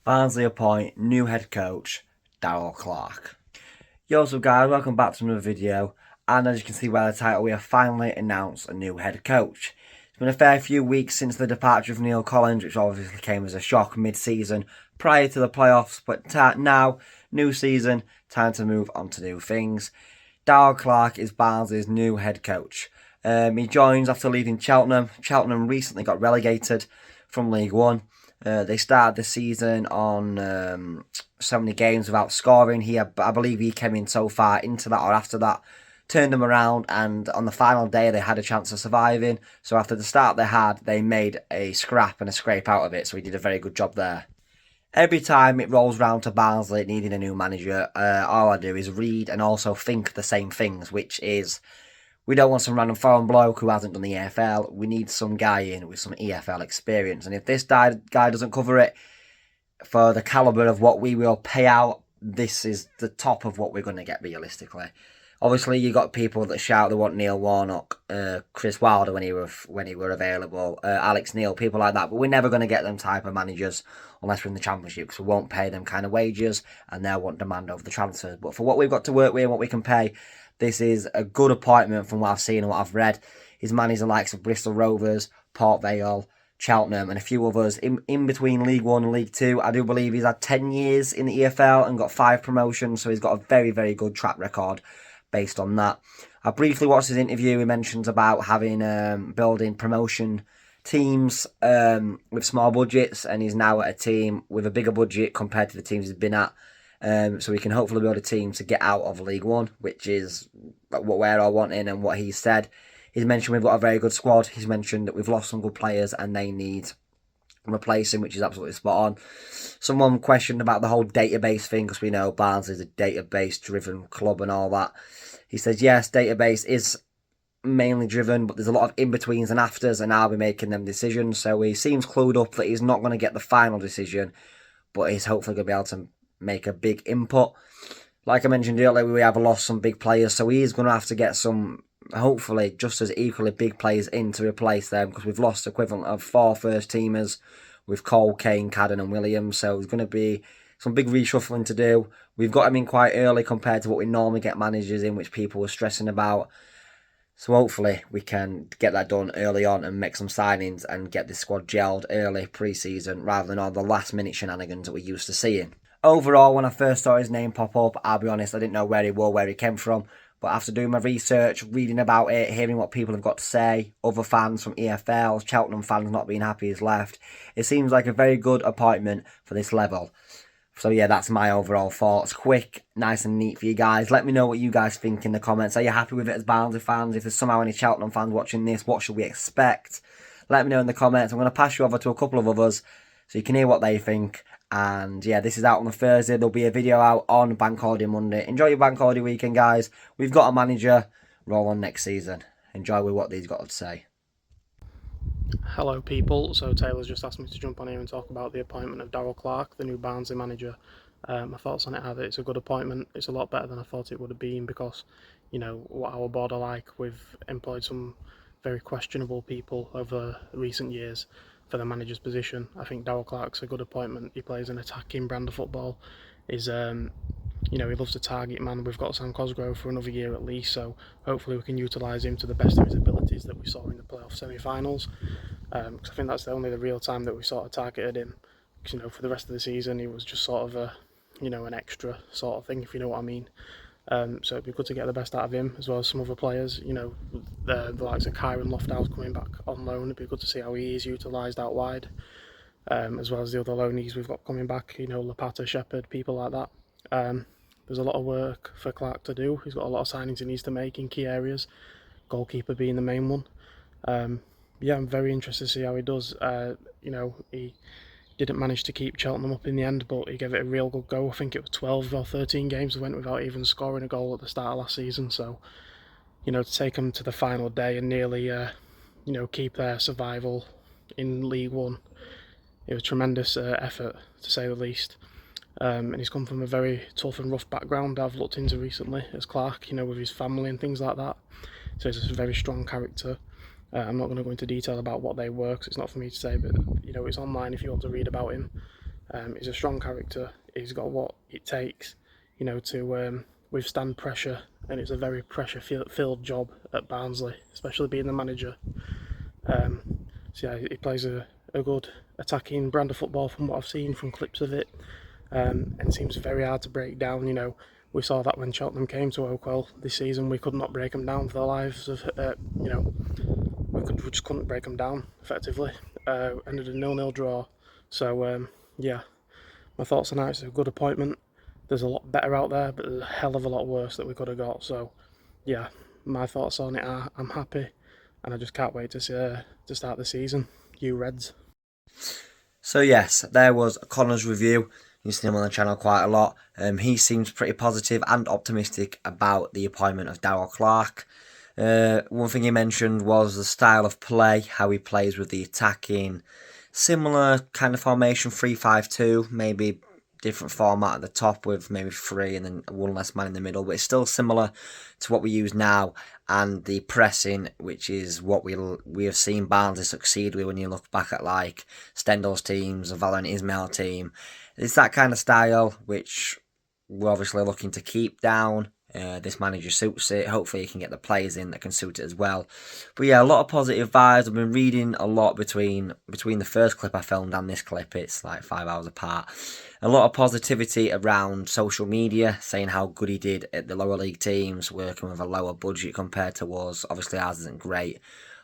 Barnsley appoint new head coach, Darrell Clarke. Yo, what's up guys, welcome back to another video, and as you can see by the title, we have finally announced a new head coach. It's been a fair few weeks since the departure of Neil Collins, which obviously came as a shock mid-season prior to the playoffs, but now, new season, time to move on to new things. Darrell Clarke is Barnsley's new head coach. He joins after leaving Cheltenham. Cheltenham recently got relegated from League One. They started the season on so many games without scoring. I believe he came in so far into that or after that, turned them around, and on the final day they had a chance of surviving. So after the start they had, they made a scrap and a scrape out of it. So he did a very good job there. Every time it rolls round to Barnsley needing a new manager, all I do is read and also think the same things, which is we don't want some random foreign bloke who hasn't done the EFL. We need some guy in with some EFL experience. And if this guy doesn't cover it, for the calibre of what we will pay out, this is the top of what we're going to get realistically. Obviously, you got people that shout they want Neil Warnock, Chris Wilder when he were available, Alex Neil, people like that. But we're never going to get them type of managers unless we're in the Championship, because we won't pay them kind of wages, and they'll want demand over the transfers. But for what we've got to work with and what we can pay, this is a good appointment from what I've seen and what I've read. He's managed the likes of Bristol Rovers, Port Vale, Cheltenham, and a few others in between League One and League Two. I do believe he's had 10 years in the EFL and got 5 promotions, so he's got a very, very good track record based on that. I briefly watched his interview. He mentions about having building promotion teams with small budgets, and he's now at a team with a bigger budget compared to the teams he's been at. So we can hopefully build a team to get out of League One, which is what we're all wanting and what he said. He's mentioned we've got a very good squad. He's mentioned that we've lost some good players and they need replacing, which is absolutely spot on. Someone questioned about the whole database thing, because we know Barnsley is a database-driven club and all that. He says, yes, database is mainly driven, but there's a lot of in-betweens and afters, and I'll be making them decisions. So he seems clued up that he's not going to get the final decision, but he's hopefully going to be able to make a big input. Like I mentioned earlier, we have lost some big players, so he is going to have to get some, hopefully, just as equally big players in to replace them, because we've lost the equivalent of 4 first-teamers with Cole, Kane, Cadden and Williams, so there's going to be some big reshuffling to do. We've got him in quite early compared to what we normally get managers in, which people were stressing about. So hopefully we can get that done early on and make some signings and get this squad gelled early pre-season rather than all the last-minute shenanigans that we're used to seeing. Overall, when I first saw his name pop up, I'll be honest, I didn't know where he was, where he came from. But after doing my research, reading about it, hearing what people have got to say, other fans from EFL, Cheltenham fans not being happy he's left, it seems like a very good appointment for this level. So yeah, that's my overall thoughts. Quick, nice and neat for you guys. Let me know what you guys think in the comments. Are you happy with it as Barnsley fans? If there's somehow any Cheltenham fans watching this, what should we expect? Let me know in the comments. I'm going to pass you over to a couple of others so you can hear what they think. And yeah, this is out on a Thursday. There'll be a video out on Bank Holiday Monday. Enjoy your Bank Holiday weekend, guys. We've got a manager. Roll on next season. Enjoy with what these got to say. Hello people, so Taylor's just asked me to jump on here and talk about the appointment of Darrell Clarke, the new Barnsley manager. My thoughts on it are that it's a good appointment. It's a lot better than I thought it would have been because, you know, what our board are like. We've employed some very questionable people over recent years for the manager's position. I think Darrell Clarke's a good appointment. He plays an attacking brand of football. You know, he loves to target man. We've got Sam Cosgrove for another year at least, so hopefully we can utilise him to the best of his abilities that we saw in the playoff semi-finals. Because I think that's the real time that we sort of targeted him. Because, you know, for the rest of the season he was just sort of a, you know, an extra sort of thing, if you know what I mean. So it'd be good to get the best out of him, as well as some other players. You know, the likes of Kyron Lofthouse coming back on loan. It'd be good to see how he is utilised out wide, as well as the other loanees we've got coming back. You know, Lapata, Shepherd, people like that. There's a lot of work for Clarke to do. He's got a lot of signings he needs to make in key areas, goalkeeper being the main one. Yeah, I'm very interested to see how he does. You know, he didn't manage to keep Cheltenham up in the end, but he gave it a real good go. I think it was 12 or 13 games went without even scoring a goal at the start of last season. So, you know, to take them to the final day and nearly, you know, keep their survival in League One, it was tremendous effort, to say the least. And he's come from a very tough and rough background I've looked into recently as Clarke, you know, with his family and things like that. So he's a very strong character. I'm not going to go into detail about what they were, because it's not for me to say, but, you know, it's online if you want to read about him. He's a strong character. He's got what it takes, you know, to withstand pressure, and it's a very pressure-filled job at Barnsley, especially being the manager. So yeah, he plays a good attacking brand of football from what I've seen from clips of it, and it seems very hard to break down. You know, we saw that when Cheltenham came to Oakwell this season, we could not break them down for their lives. You know, we just couldn't break them down effectively. Ended a 0-0 draw. So yeah, my thoughts on that, it's a good appointment. There's a lot better out there, but there's a hell of a lot worse that we could have got. So yeah, my thoughts on it are I'm happy, and I just can't wait to start the season. You Reds. So yes, there was Connor's review. You've seen him on the channel quite a lot. He seems pretty positive and optimistic about the appointment of Darrell Clarke. One thing he mentioned was the style of play, how he plays with the attacking, similar kind of formation, 3-5-2, maybe different format at the top with maybe 3 and then one less man in the middle, but it's still similar to what we use now, and the pressing, which is what we have seen Barnsley succeed with when you look back at like Stendel's teams, the Valorant Ismail team. It's that kind of style which we're obviously looking to keep down. This manager suits it. Hopefully he can get the players in that can suit it as well. But yeah, a lot of positive vibes. I've been reading a lot between the first clip I filmed and this clip. It's like 5 hours apart. A lot of positivity around social media, saying how good he did at the lower league teams, working with a lower budget compared to us. Obviously ours isn't great,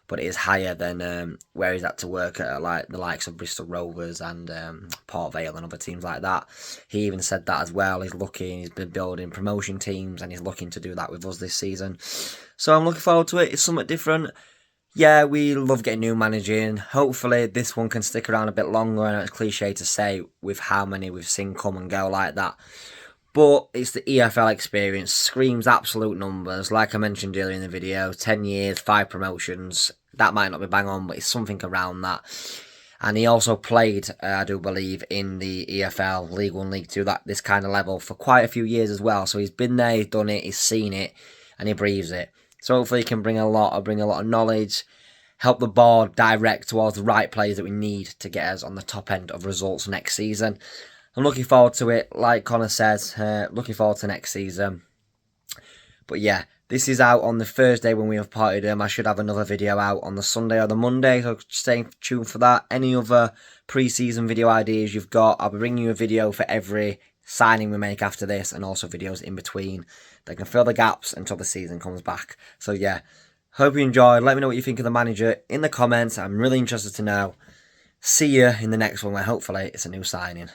but it is higher than where he's had to work at, like the likes of Bristol Rovers and Port Vale and other teams like that. He even said that as well. He's been building promotion teams, and he's looking to do that with us this season. So I'm looking forward to it. It's something different. Yeah, we love getting new manager in. Hopefully this one can stick around a bit longer. I know it's cliche to say with how many we've seen come and go like that. But it's the EFL experience, screams absolute numbers. Like I mentioned earlier in the video, 10 years, 5 promotions. That might not be bang on, but it's something around that. And he also played, I do believe, in the EFL, League 1, League 2, this kind of level for quite a few years as well. So he's been there, he's done it, he's seen it, and he breathes it. So hopefully he can bring a lot of knowledge, help the board direct towards the right players that we need to get us on the top end of results next season. I'm looking forward to it. Like Connor says, looking forward to next season. But yeah, this is out on the Thursday when we have parted him. I should have another video out on the Sunday or the Monday, so stay tuned for that. Any other pre-season video ideas you've got, I'll be bringing you a video for every signing we make after this, and also videos in between that can fill the gaps until the season comes back. So yeah, hope you enjoyed. Let me know what you think of the manager in the comments. I'm really interested to know. See you in the next one where hopefully it's a new signing.